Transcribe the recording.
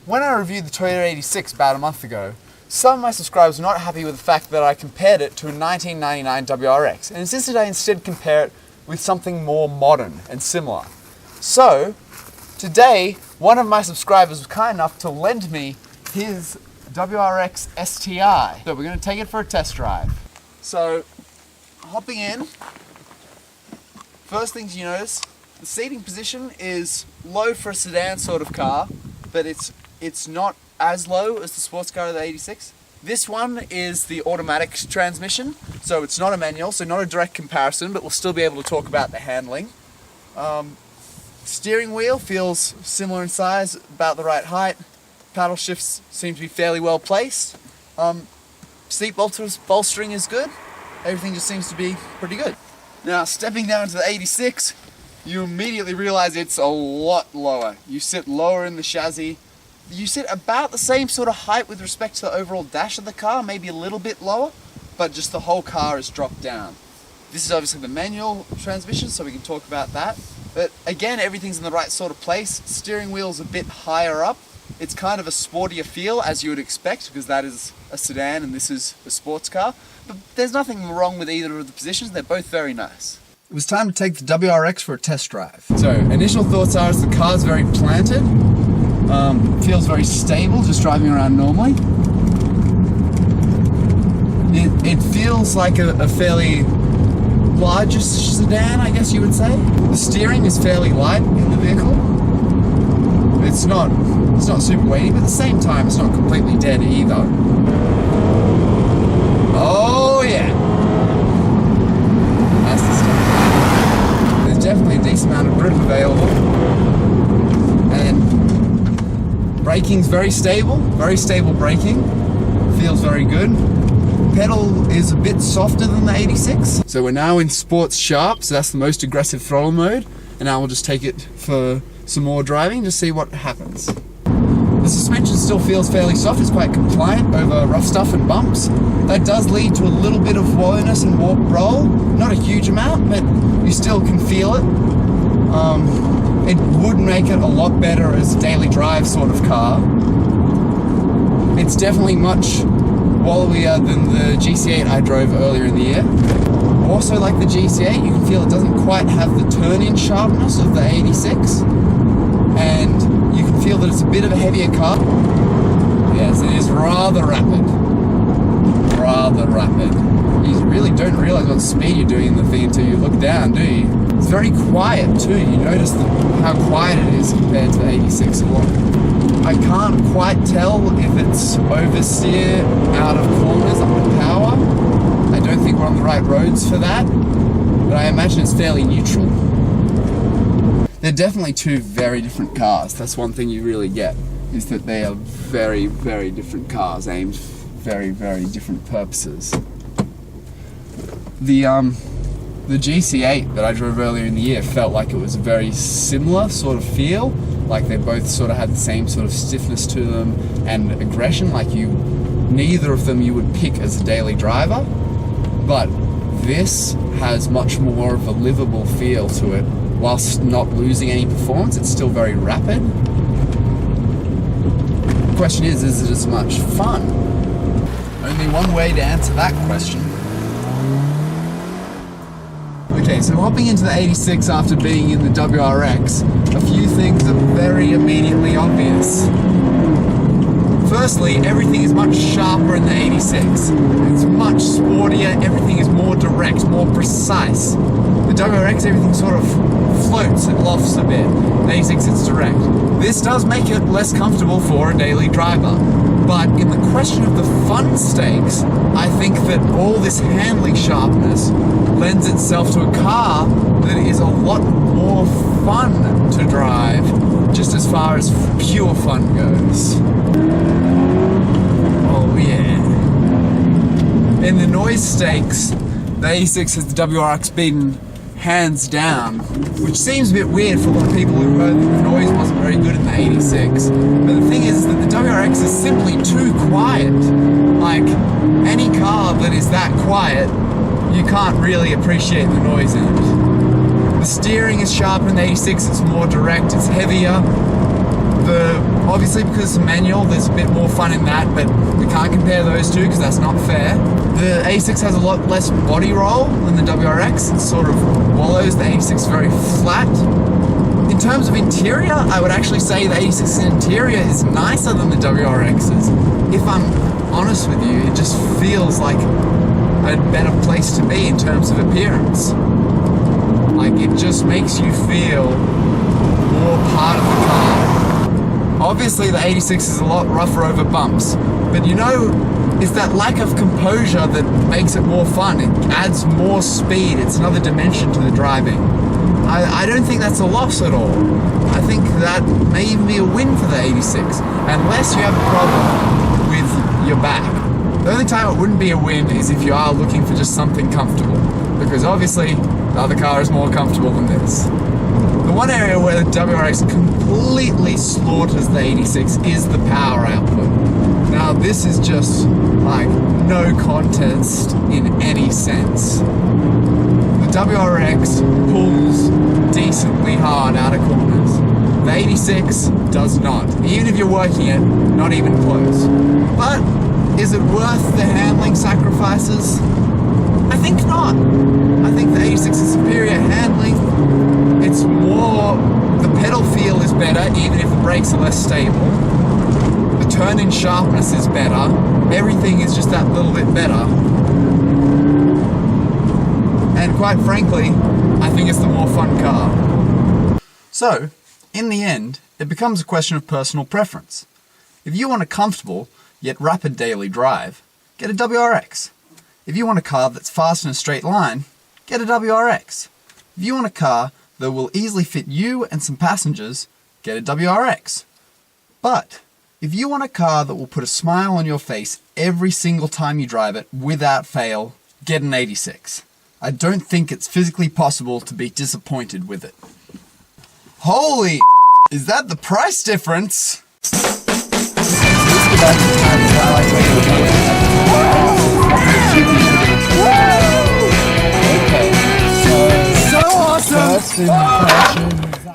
When I reviewed the Toyota 86 about a month ago, some of my subscribers were not happy with the fact that I compared it to a 1999 WRX and insisted I instead compare it with something more modern and similar. So, today, one of my subscribers was kind enough to lend me his WRX STi. So we're going to take it for a test drive. So, hopping in, first things you notice, the seating position is low for a sedan sort of car, but it's not as low as the sports car of the 86. This one is the automatic transmission, so it's not a manual, so not a direct comparison, but we'll still be able to talk about the handling. Steering wheel feels similar in size, about the right height. Paddle shifts seem to be fairly well placed. Seat bolstering is good. Everything just seems to be pretty good. Now, stepping down to the 86, you immediately realize it's a lot lower. You sit lower in the chassis. You sit about the same sort of height with respect to the overall dash of the car, maybe a little bit lower, but just the whole car is dropped down. This is obviously the manual transmission, so we can talk about that. But again, everything's in the right sort of place. Steering wheel's a bit higher up. It's kind of a sportier feel, as you would expect, because that is a sedan and this is a sports car. But there's nothing wrong with either of the positions. They're both very nice. It was time to take the WRX for a test drive. So, initial thoughts are the car's very planted. Feels very stable, just driving around normally. It feels like a fairly large sedan, I guess you would say. The steering is fairly light in the vehicle. It's not super weighty, but at the same time, it's not completely dead either. Oh yeah, that's the stuff. There's definitely a decent amount of grip available, and braking's very stable braking. Feels very good. Pedal is a bit softer than the 86. So we're now in Sports Sharp, so that's the most aggressive throttle mode, and now we'll just take it for some more driving to see what happens. The suspension still feels fairly soft. It's quite compliant over rough stuff and bumps. That does lead to a little bit of wobbliness and warp roll. Not a huge amount, but you still can feel it. It would make it a lot better as a daily drive sort of car. It's definitely much wallowier than the GC8 I drove earlier in the year. Also, like the GC8, you can feel it doesn't quite have the turn-in sharpness of the 86. And you can feel that it's a bit of a heavier car. Yes, it is rather rapid. Rather rapid. You really don't realize what speed you're doing in the thing until you look down, do you? It's very quiet too. You notice how quiet it is compared to the 86. I can't quite tell if it's oversteer out of corners under power. I don't think we're on the right roads for that, but I imagine it's fairly neutral. They're definitely two very different cars. That's one thing you really get, is that they are very, very different cars aimed for very, very different purposes. The GC8 that I drove earlier in the year felt like it was a very similar sort of feel, like they both sort of had the same sort of stiffness to them and aggression, like neither of them you would pick as a daily driver, but this has much more of a livable feel to it. Whilst not losing any performance, it's still very rapid. The question is it as much fun? Only one way to answer that question. Okay, so hopping into the 86 after being in the WRX, a few things are very immediately obvious. Firstly, everything is much sharper in the 86. It's much sportier, everything is more direct, more precise. The WRX, everything sort of floats and lofts a bit. The 86, it's direct. This does make it less comfortable for a daily driver. But in the question of the fun stakes, I think that all this handling sharpness lends itself to a car that is a lot more fun to drive, just as far as pure fun goes. Oh yeah. In the noise stakes, the 86 has the WRX beaten hands down, which seems a bit weird for a lot of people who heard that the noise wasn't very good in the 86. But the thing is that the WRX is simply too quiet. Like, any car that is that quiet, you can't really appreciate the noise in it. The steering is sharper in the 86, it's more direct, it's heavier. Obviously, because it's a manual, there's a bit more fun in that, but we can't compare those two because that's not fair. The 86 has a lot less body roll than the WRX. It sort of wallows. The 86 is very flat. In terms of interior, I would actually say the 86's interior is nicer than the WRX's. If I'm honest with you, it just feels like a better place to be in terms of appearance. Like, it just makes you feel more part of the car. Obviously the 86 is a lot rougher over bumps, but you know, it's that lack of composure that makes it more fun. It adds more speed. It's another dimension to the driving. I don't think that's a loss at all. I think that may even be a win for the 86, unless you have a problem with your back. The only time it wouldn't be a win is if you are looking for just something comfortable, because obviously the other car is more comfortable than this. The one area where the WRX completely slaughters the 86 is the power output. Now this is just like no contest in any sense. The WRX pulls decently hard out of corners. The 86 does not. Even if you're working it, not even close. But is it worth the handling sacrifices? I think not. I think the 86 is superior handling. It's more, the pedal feel is better, even if the brakes are less stable. The turn-in sharpness is better. Everything is just that little bit better. And quite frankly, I think it's the more fun car. So, in the end, it becomes a question of personal preference. If you want a comfortable, yet rapid daily drive, get a WRX. If you want a car that's fast in a straight line, get a WRX. If you want a car that will easily fit you and some passengers, get a WRX. But if you want a car that will put a smile on your face every single time you drive it without fail, get an 86. I don't think it's physically possible to be disappointed with it. Holy, is that the price difference? So awesome!